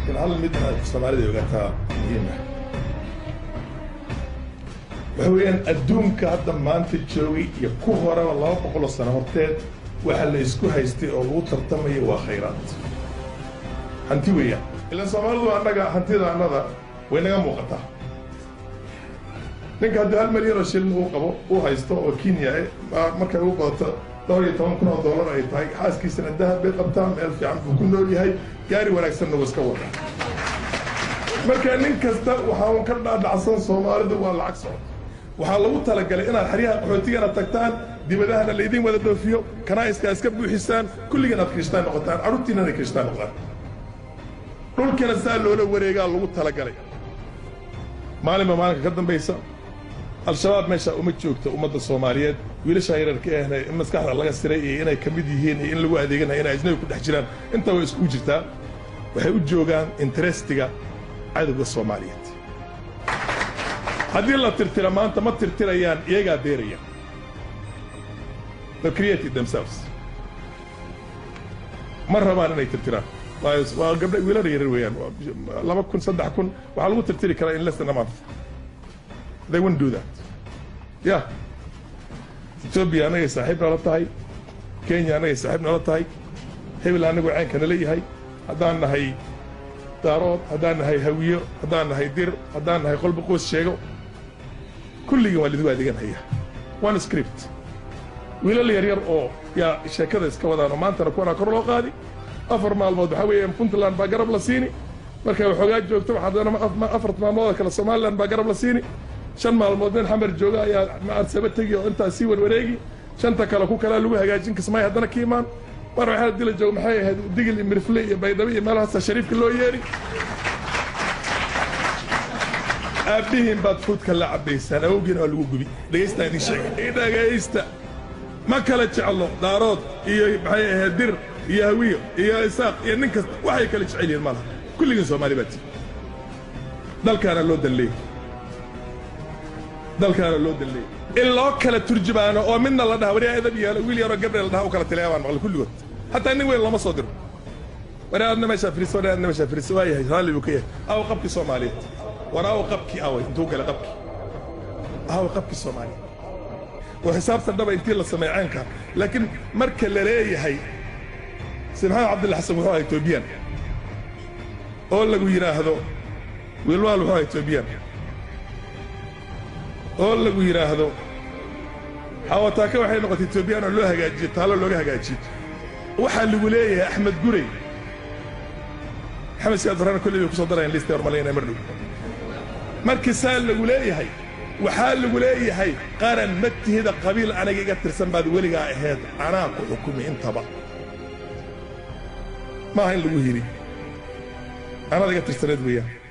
لكن هل مدنا الصومالية يقولها مهمة وحويان أدوم كهذا ما أنت تجوي يكوهرا والله بقول السنة مرتين وحلا يسكو هيستي أو ترتمي وخيرات هنتي ويا إلا الصومالي عندك هنتي ذا عندها وينها موقتها ninka hadda hal milyan oo shilin uu qabo uu haysto oo Kenya marka uu qaato $10,000 ay tahay xaaskiisana dahab bay qabtaan meel fiican uu ku nool yahay gaari wanaagsan oo iska wada marka nin kasta waxa uu ka dhaadhacsan Soomaalidu waa lacag soo waxa lagu talagalay inaad xariyaha qaxootiga tagtaan dibadahana leedin wada doofiyo kana iska buuxisaan kulligan aad kristaan noqotaan arutiina kristaan noqdaan dhulkana saa loola wareegaa lagu talagalay maalinka ka dambaysa الشباب ماشى ومتشوكته ومدة الصوماليات ويلش هيرك هنا مسكحة الله يسري هنا كمدي هنا إن اللي واحد يجينا هنا أجنبي كل حجران أنت ويسكوجتا وحيود جوجان انترستيجا عدد الصوماليات هذه الله ترتلا ما أنت ما ترتلا يان يجا ديريا they created themselves مرة ما أنا ترتلا وقبل ولا ريرويان لما كن صدقكن وعلى ترتلي كلا إن لسنا ما they wouldn't do that yeah Ethiopia أنا صاحبنا على طاي كينيا أنا صاحبنا على طاي هبل أنا وعين كان لي هاي هذانا هاي دارات هذانا هاي هوية هذانا هاي دير هذانا هاي قلب قوس شيء كل يوم اللي دوادي كان هي one script ولا اللي يرير أو يا شيء كذا إسكوا أنا ما أنت ركونا كرلو قادي أفر مع الموضوع حوي كنت لان بقرب لسيني مركب حاجات جوكتو حد أنا ما أفرت مع موضوع كلا الصومال لان بقرب لسيني شن مع الموضوعين حمر جوجا يا ما أرسبت تجي وأنت سيور وريجي شن تكلا كوكا لا لوجها جايين كسماي هذانا كيمان مرة واحد ديل الجو محي هذا ديل المرفلية بيضاوية ما لها شريف كله ياري أبيهم بدفوت كلا عبيس أنا وجن أو الوجبي ليست هذه الشيء إذا جايست ما كلتش الله دارات هي محي هدر هي هوية هي إساق هي نكس وحي كلتش عيلين مالها كل جنس مالي بتي دل كان اللود اللي dalka loo dalay in loo kala turjubaano oo midna la dhaho wariya idab yaalo wiil yaro Gabriel dhaho kala tilaabaan maqal kulligood hatta nin weyn lama soo diro waraadna meesha firiis waayahay hal uu kiyay aw qabki Soomaaliyeed waraaw qabki aw intuu kala qabki aw qabki Soomaaliyeed oo xisaabtan daba intii la sameeyanka laakiin marka la leeyahay Sinhaan Abdullah Xasan wuxuu ahaa Ethiopian oo lagu yiraahdo wiilwaal wuxuu ahaa Ethiopian oo lagu yiraahdo xawataaka waxay noqotay Ethiopian oo loo hagaajiyo taalo looga hagaajiyo waxa lagu leeyahay Axmed Gurey xamas yaad farana kulli ku soo dareen list hormalayna mardu markii saal lagu leeyahay waxa lagu leeyahay qaran matihida qabiil anaga iga tirsan baad waliga ahayd anaa ku xukumi intaba ma hayn lagu hiri anaa iga tirsaneed weeyaan